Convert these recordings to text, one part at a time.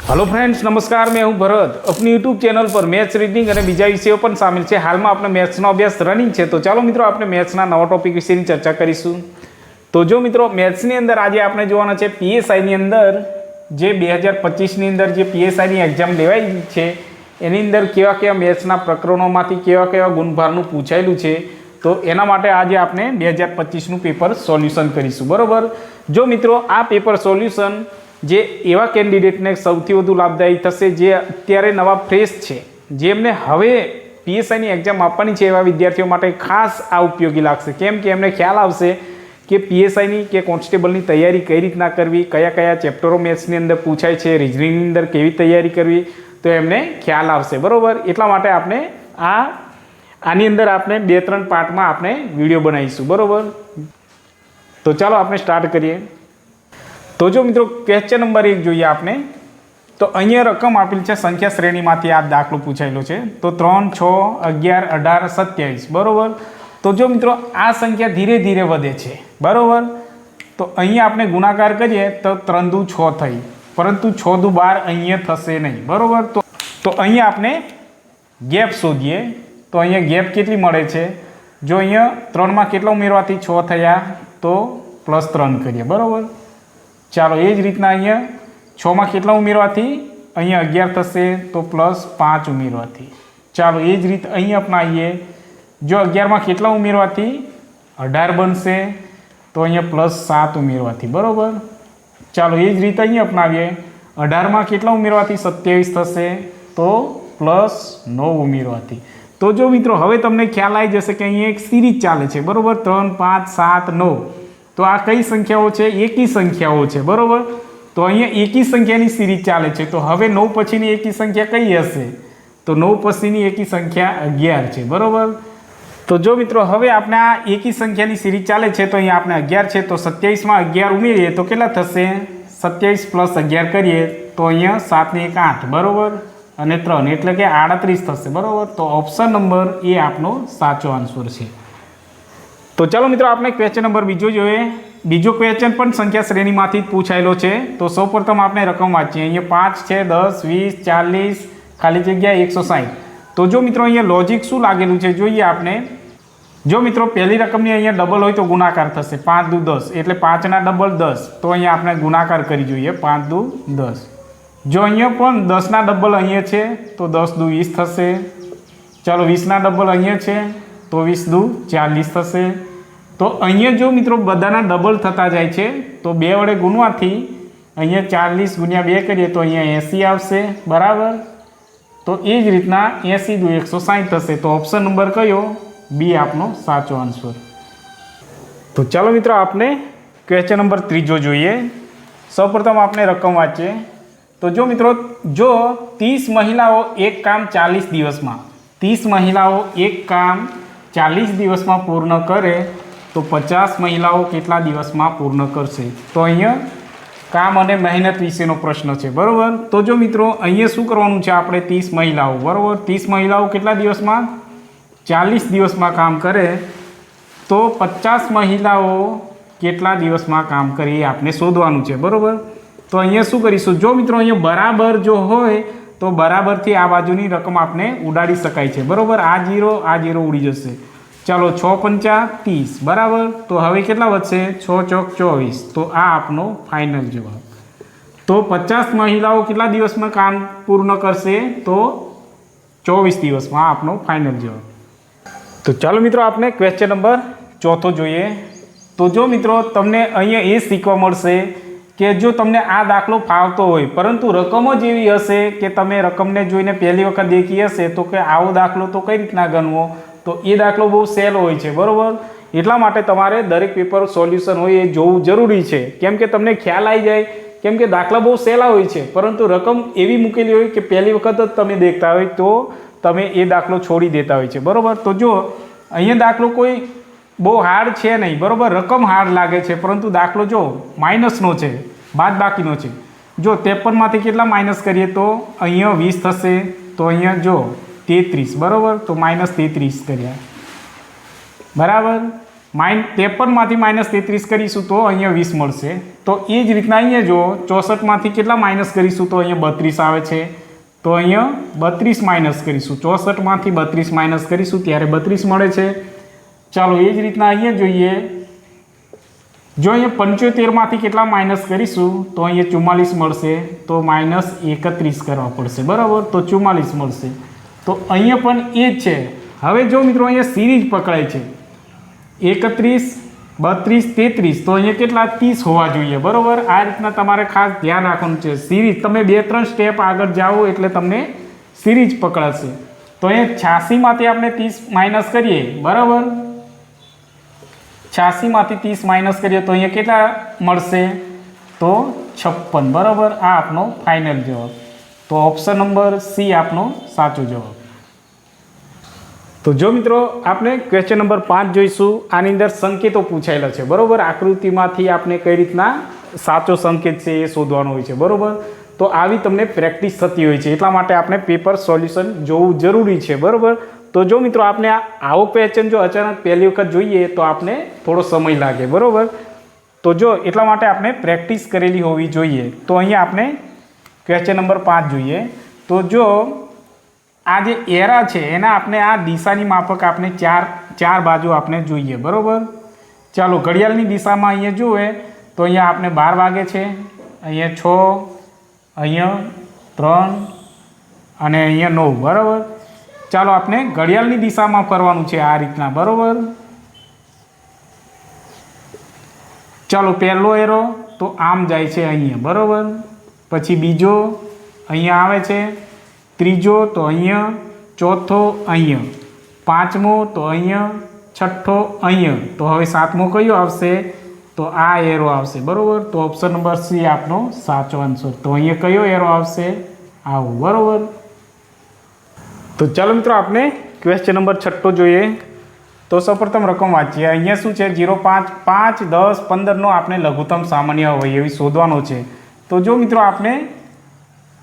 Hello friends, नमस्कार। मैं हूं भरत। अपनी यूट्यूब चैनल पर मैथ्स रीडिंग और बीजा विषयों पण शामिल है। हाल में अपने मैथ्सनो अभ्यास रनिंग है, तो चलो मित्रों आपने मैथ्सना नवा टॉपिक विषय चर्चा करीशुं। तो जो मित्रों मैथ्सनी अंदर आज आपने जोवाना छे पीएसआई नी अंदर जे 2025 नी अंदर जे पीएसआई नी एक्जाम लेवाई छे एनी अंदर केवा केवा मैथ्सना प्रकरणोमांथी केवा केवा गुणभारनुं पूछायेलुं छे, तो एना माटे आज आपने 2025 નું पेपर सोल्यूशन करीशुं। बरोबर। जो मित्रों आ पेपर सोल्यूशन जे एवा केन्डिडेटने सौथी वधु लाभदायी थशे जे अत्यारे नवा फ्रेश छे, जेमने हवे पीएसआई नी एक्जाम आपवानी छे, एवा विद्यार्थीओ माटे खास आ उपयोगी लागशे। केम के एमने ख्याल आवशे कि पीएसआई नी के कोन्स्टेबलनी तैयारी कई रीतना करवी, कया कया चेप्टरो मैथ्सनी अंदर पूछाय छे, रीजनिंगनी अंदर केवी तैयारी करवी, तो एमने ख्याल आवशे। बरोबर। एटला माटे आपने आनी अंदर आपने 2-3 पार्ट में आपने विडियो बनावीशुं। बरोबर। तो चलो आपने स्टार्ट करिए। तो जो मित्रों क्वेश्चन नंबर 1 જોઈએ आपने, तो अहींया रकम आपेल छे संख्या श्रेणीमांथी आ दाखलो पूछायेलो छे। तो 3, 6, 11, 18, 27। बरोबर। तो जो मित्रों आ संख्या धीरे धीरे वधे छे। बरोबर। तो अहींया आपने गुणाकार करीए तो 3 दू 6 थई, परंतु 6 दू 12 अहींया थशे नहीं। बरोबर। तो अहींया आपने गैप शोधीए। तो अहींया गैप केटली मळे छे? जो अहींया 3 में केटला उमेरवाथी 6 थया, तो +3 करीए। बरोबर। चालो ए ज रीतना अहींया 6 में केटला उमेरवाथी अहींया 11 थशे, तो +5 उमेरवाथी। चालो ए ज रीत अहींया अपनावीए। जो 11 में केटला उमेरवाथी 18 बनशे, तो अहींया +7 उमेरवाथी। बरोबर। चालो ए ज रीत अहींया अपनावीए। 18 में केटला उमेरवाथी 27 थशे, तो +9 उमेरवाथी। तो जो मित्रों हवे तमने ख्याल आई जशे कि अहींया एक सीरीज चाले छे। बरोबर। 3, 5, 7, 9। तो आ कई संख्याओं छे? एकी संख्याओं छे। बरोबर। तो अहींया एकी संख्यानी सीरीज चाले छे। तो हवे 9 पछीनी एकी संख्या कई हशे? तो 9 पछीनी एकी संख्या 11 छे। बरोबर। तो जो मित्रों हवे आपने आ एकी संख्यानी सीरीज चाले छे, तो अहींया आपने 11 छे, तो 27 में 11 उमेरीए तो केटला थशे? 27 + 11 करीए तो अहींया 7 ने 1 8। बरोबर। અને 3 એટલે કે 38 થશે। બરોબર। તો ઓપ્શન નંબર એ આપનો સાચો આન્સર છે। તો ચાલો મિત્રો આપણે ક્વેશ્ચન નંબર બીજો જોઈએ। બીજો ક્વેશ્ચન પણ સંખ્યા શ્રેણીમાંથી જ પૂછાયેલો છે। તો સૌપ્રથમ આપણે રકમ વાંચીએ। અહીંયા 5 છે, 10, 20, 40, ખાલી જગ્યા 160। તો જો મિત્રો અહીંયા લોજિક શું લાગેલું છે જોઈએ આપણે। જો મિત્રો પહેલી રકમની અહીંયા ડબલ હોય તો ગુણાકાર થશે। 5 દુ 10 એટલે 5 ના ડબલ 10। તો અહીંયા આપણે ગુણાકાર કરી જોઈએ। 5 દુ 10। जो अहींया पण 10 ना डबल अहींया छे, तो 10 दू 20 थशे। चलो 20 ना डबल अहींया छे, तो 20 दू 40 थशे। तो अहींया जो मित्रों बधाना डबल थता जाय छे, तो 2 वडे गुणवाथी अहींया 40 × 2 करीए तो अहींया 80 आवशे। बराबर। तो ए ज रीतना 80 दू 160 थशे। तो ऑप्शन नंबर कयो? बी आपनो साचो आंसर। तो चलो मित्रों आपने क्वेश्चन नंबर 3 જોઈએ। સૌપ્રથમ आपने रकम वांचीए। तो जो मित्रों जो 30 महिलाओं एक काम 40 दिवस में 30 महिलाओं एक काम 40 दिवस में पूर्ण करे, तो 50 महिलाओं केटला दिवस में पूर्ण करशे? तो अहींया काम अने मेहनत विशेनो प्रश्न है। बराबर। तो जो मित्रों अहींया शुं करवानुं छे आपणे? 30 महिलाओं। बराबर। 30 महिलाओं केटला दिवस में? 40 दिवस में काम करे, तो 50 महिलाओं केटला दिवस में काम करे ए आपने शोधवानुं छे। बराबर। तो अहींया शुं करीशुं? जो मित्रों अहींया बराबर जो होय तो बराबरथी आ बाजुनी रकम आपने उडाड़ी शकाय छे। बराबर। आ 0 उड़ी जशे। चलो 6 × 5 = 30। बराबर। तो हवे केटला वधशे? 6 × 4 = 24। तो आ आपनो फाइनल जवाब। तो 50 महिलाओं केटला दिवस में काम पूर्ण करशे? तो 24 दिवस में। आपनो फाइनल जवाब। तो चलो मित्रों आपने क्वेश्चन नंबर 4 જોઈએ। तो जो मित्रों तमने अहींया ए शीखवा मळशे कि जो तमने आ दाखलो फावतो होय, परंतु रकम ज एवी हशे कि तमे रकमने जोईने पहली वखत देखी हशे तो कि आवो दाखलो तो कई रीतना गणवो, तो ए दाखलो बहु सहेलो होय छे। बरोबर। एटला माटे तमारे दरेक पेपर सोल्यूशन होय ए जोवुं जरूरी छे, केम के तमने ख्याल आई जाए। केम के दाखला बहु सहेला होय छे, परंतु रकम एवी मूकेली होय कि पहली वखत ज तमे देखता होय तो तमे ए दाखलो छोड़ी देता होय छे। बरोबर। तो जो अहींया दाखलो कोई बहु हार्ड है नहीं। बराबर। रकम हार्ड लगे है, परंतु दाखलो जो माइनसनो है, बाद बाकीनो है। जो 53 मांथी केटला माइनस करिए तो अहींया 20 थशे, तो अहींया जो 33। बराबर। तो -33 कर्या। बराबर। 53માંથી -33 કરીશું તો અહીંયા 20 મળશે. તો એ જ રીતના અહીંયા જો 64માંથી કેટલા માઇનસ કરીશું તો અહીંયા 32 આવે છે. તો અહીંયા 32 માઇનસ કરીશું, 64માંથી 32 માઇનસ કરીશું ત્યારે 32 મળે છે. ચાલો એ જ રીતના અહીંયા જોઈએ, જો અહીંયા 75માંથી કેટલા માઇનસ કરીશું તો અહીંયા 44 મળશે. તો -31 કરવા પડશે, બરાબર. તો 44 મળશે. તો અહીંયા પણ એ જ છે. હવે જો મિત્રો અહીંયા સિરીઝ પકડાય છે 31, 32, 33, તો અહીંયા કેટલા 30 હોવા જોઈએ, બરાબર. આ રીતના તમારે ખાસ ધ્યાન રાખવાનું છે. સિરીઝ તમે 2-3 સ્ટેપ આગળ જાઓ એટલે તમને સિરીઝ પકડાશે. તો અહીંયા 86માંથી આપણે 30 માઇનસ કરીએ, બરાબર. 86માંથી 30 માઇનસ કરીએ તો અહીંયા કેટલા મળશે તો 56, બરાબર. આ આપનો ફાઇનલ જવાબ. તો ઓપ્શન નંબર સી આપનો સાચો જવાબ. તો જો મિત્રો આપણે ક્વેશ્ચન નંબર 5 જોઈશું. આની અંદર સંકેતો પૂછાયેલા છે, બરાબર. આકૃતિમાંથી આપણે કઈ રીતના સાચો સંકેત છે એ શોધવાનો હોય છે, બરાબર. તો આવી તમને પ્રેક્ટિસ થતી હોય છે, એટલા માટે આપણે પેપર સોલ્યુશન જોવું જરૂરી છે, બરાબર. તો જો મિત્રો આપણે આવો ક્વેશ્ચન જો અચાનક પહેલી વખત જોઈએ તો આપણે થોડો સમય લાગે, બરાબર. તો જો એટલા માટે આપણે પ્રેક્ટિસ કરેલી હોવી જોઈએ. તો અહીંયા આપણે ક્વેશ્ચન નંબર 5 જોઈએ. તો જો આ જે એરા છે એના આપણે આ દિશાની માફક આપણે ચાર બાજુ આપણે જોઈએ, બરાબર. ચાલો ઘડિયાળની દિશામાં અહીંયા જુએ તો અહીંયા આપણે 12 વાગે છે, અહીંયા 6, અહીંયા 3 અને અહીંયા 9, બરાબર. ચાલો આપણે ઘડિયાળની દિશામાં ફરવાનું છે આ રીતના, બરાબર. ચાલો પહેલો એરો તો આમ જાય છે અહીંયા, બરાબર. પછી બીજો અહીંયા આવે છે, ત્રીજો તો અહીંયા, ચોથો અહીંયા, પાંચમો તો અહીંયા, છઠ્ઠો અહીંયા. તો હવે સાતમો કયો આવશે તો આ એરો આવશે, બરાબર. તો ઓપ્શન નંબર સી આપનો સાચો આન્સર. તો અહીંયા કયો એરો આવશે આવો, બરાબર. તો ચાલો મિત્રો આપણે ક્વેશ્ચન નંબર 6 જોઈએ. તો સૌપ્રથમ રકમ વાંચીએ. અહીંયા શું છે 0, 5, 5, 10, 15નો આપણે લઘુત્તમ સામાન્ય અવયવી શોધવાનો છે. તો જો મિત્રો આપણે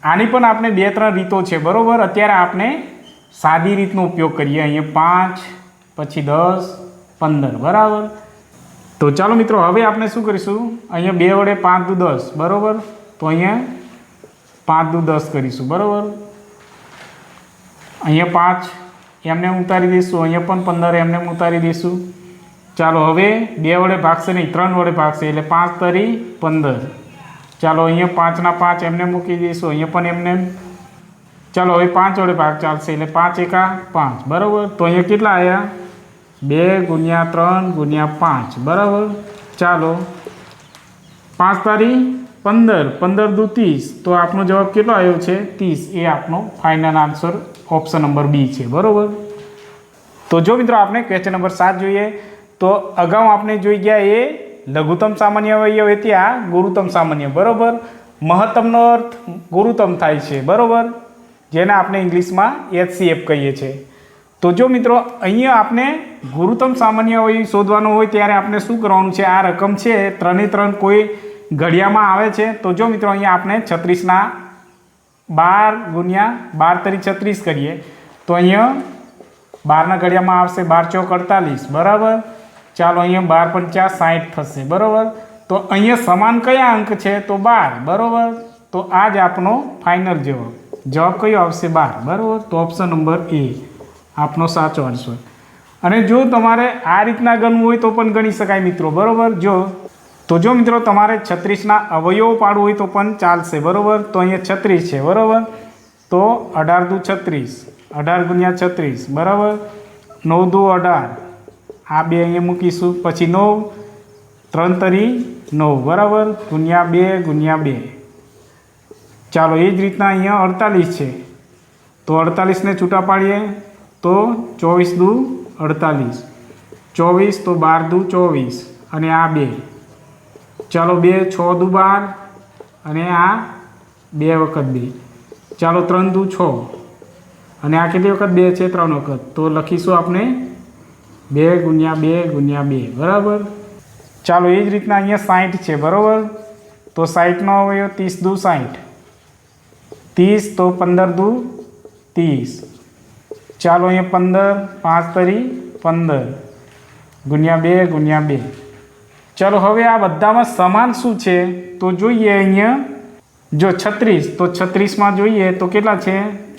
આની પણ આપણે 2-3 રીતો છે, બરાબર. અત્યારે આપણે સાદી રીતનો ઉપયોગ કરીએ. અહીંયા 5, પછી 10, 15, બરાબર. તો ચાલો મિત્રો હવે આપણે શું કરીશું, અહીંયા 2 વડે 5 દુ 10, બરાબર. તો અહીંયા 5 દુ 10 કરીશું, બરાબર. અહીંયા 5 એમને ઉતારી દઈશું, અહીંયા પણ 15 એમને ઉતારી દઈશું. ચાલો હવે 2 વડે ભાગશે નહીં, 3 વડે ભાગશે એટલે 5 તરી 15. ચાલો અહીંયા 5 ના 5 એમને મૂકી દઈશું, અહીંયા પણ એમને. ચાલો હવે 5 વડે ભાગ ચાલશે એટલે 5 એકા 5, બરાબર. તો અહીંયા કેટલા આવ્યા 2 ગુણ્યા 3 ગુણ્યા 5, બરાબર. ચાલો 5 તારી 15, 15 દુ 30, તો આપનો જવાબ કેટલો આવ્યો છે 30. એ આપનો final answer option number B છે, બરાબર. તો જો મિત્રો આપણે ક્વેશ્ચન નંબર 7 જોઈએ. તો અગાઉ આપણે જોઈ ગયા એ લઘુત્તમ સામાન્ય અવયવ હતી, આ ગુરુત્તમ સામાન્ય, બરાબર. મહત્તમનો અર્થ ગુરુત્તમ થાય છે, બરાબર, જેને આપણે ઇંગ્લિશમાં HCF કહીએ છીએ. તો જો મિત્રો અહીંયા આપણે ગુરુત્તમ સામાન્ય અવયવ શોધવાનો હોય ત્યારે આપણે શું કરવાનું છે, આ રકમ છે 3 કોઈ ઘડિયામાં આવે છે. તો જો મિત્રો અહીંયા આપણે 36ના 12 ગુણ્યા 12 તરી 36 કરીએ તો અહીંયા 12ના ઘડિયામાં આવશે 12 ચોક 48, બરાબર. ચાલો અહીંયા 12 × 5 = 60 થશે, બરાબર. તો અહીંયા સમાન કયા અંક છે તો 12, બરાબર. તો આ જ આપનો ફાઇનલ જવાબ કયો આવશે 12, બરાબર. તો ઓપ્શન નંબર એ આપનો સાચો આન્સર. અને જો તમારે આ રીતના ગણવું હોય તો પણ ગણી શકાય મિત્રો, બરાબર. જો મિત્રો તમારે 36ના અવયવો પાડવું હોય તો પણ ચાલશે, બરાબર. તો અહીંયા 36 છે, બરાબર. તો 18 દુ 36, 18 ગુણ્યા 36, બરાબર. 9 દુ 18, આ 2 અહીંયા મૂકીશું. પછી 9, 3 તરી 9, બરાબર, ગુણ્યા 2 ગુણ્યા 2. ચાલો એ જ રીતના અહીંયા 48 છે, તો 48ને છૂટા પાડીએ તો 24 દુ 48, 24 તો 12 દુ 24 અને આ 2. ચાલો 2 6 દુ 12 અને આ 2 વખત 2. ચાલો 3 દુ 6 અને આ કેટલી વખત 2 છે 3 વખત. તો લખીશું આપણે 2 ગુણ્યા 2 ગુણ્યા 2, બરાબર. ચાલો એ જ રીતના અહીંયા 60 છે, બરાબર. તો 60નો અવયવ 30 દુ 60, 30 તો 15 દુ 30. ચાલો અહીંયા 15, 5 તરી 15 ગુણ્યા 2 ગુણ્યા 2. ચલો હવે આ બધામાં સમાન શું છે તો જોઈએ અહીંયા જો 36 તો 36માં જોઈએ તો કેટલા છે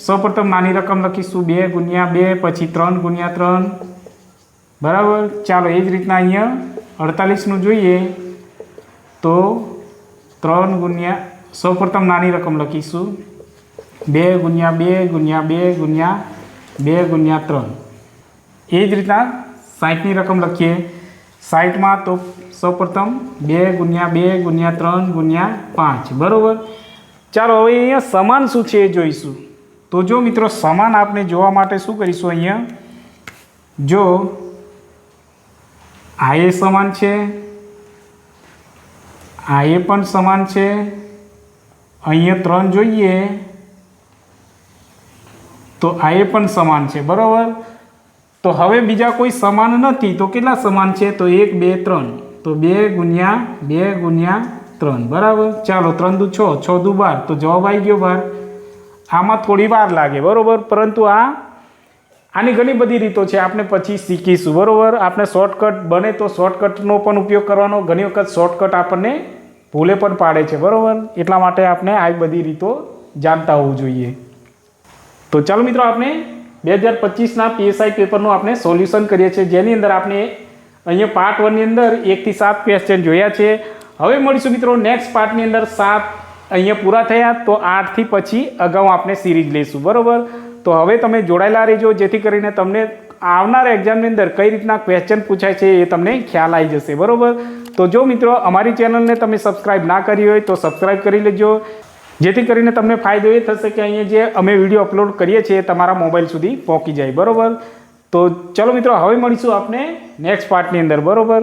સૌપ્રથમ નાની રકમ લખીશું 2 ગુણ્યા 2 પછી 3 ગુણ્યા 3 બરાબર. ચાલો એ જ રીતના અહીંયા 48નું જોઈએ તો 3 ગુણ્યા સૌપ્રથમ નાની રકમ લખીશું 2 ગુણ્યા 2 ગુણ્યા 2 ગુણ્યા 2 ગુણ્યા 3. એ જ રીતના 60ની રકમ લખીએ 60માં તો સૌપ્રથમ 2 ગુણ્યા 2 ગુણ્યા 3 ગુણ્યા 5 બરાબર. ચાલો હવે અહીંયા સમાન શું છે એ જોઈશું. તો જો મિત્રો સમાન આપણે જોવા માટે શું કરીશું અહીંયા જો આ એ સમાન છે આ એ પણ સમાન છે અહીંયા 3 જોઈએ તો આ એ પણ સમાન છે બરાબર. તો હવે બીજા કોઈ સમાન નથી તો કેટલા સમાન છે તો 1 2 3 તો 2 ગુણ્યા 2 ગુણ્યા 3 બરાબર. ચાલો 3 દુ 6 6 દુ 12 તો જવાબ આવી ગયો 12. આમાં થોડી વાર લાગે બરાબર પરંતુ આની ઘણી બધી રીતો છે આપણે પછી શીખીશું બરાબર. આપણે શોર્ટકટ બને તો શોર્ટકટનો પણ ઉપયોગ કરવાનો. ઘણી વખત શોર્ટકટ આપણને ભૂલે પણ પાડે છે બરાબર. એટલા માટે આપણે આ બધી રીતો જાણતા હોવું જોઈએ. તો ચાલો મિત્રો આપણે 2025ના PSI પેપરનું આપણે સોલ્યુશન કરીએ છીએ જેની અંદર આપણે અહીંયા પાર્ટ 1ની અંદર 1 થી 7 ક્વેશ્ચન જોયા છે. હવે મળીશું મિત્રો નેક્સ્ટ પાર્ટની અંદર 7 અહીંયા પૂરા થયા તો 8 થી પછી અગાઉ આપણે સિરીઝ લઈશું બરાબર. તો હવે તમે જોડાયેલા રહેજો જેથી કરીને તમને આવનાર એક્ઝામની અંદર કઈ રીતના ક્વેશ્ચન પૂછાય છે એ તમને ખ્યાલ આવી જશે બરાબર. તો જો મિત્રો અમારી ચેનલને તમે સબસ્ક્રાઈબ ના કરી હોય તો સબસ્ક્રાઈબ કરી લેજો જેથી કરીને તમને ફાયદો એ થશે કે અહીંયા જે અમે વિડીયો અપલોડ કરીએ છીએ તમારા મોબાઈલ સુધી પહોંચી જાય બરાબર. તો ચલો મિત્રો હવે મળીશું આપણે નેક્સ્ટ પાર્ટની અંદર બરાબર.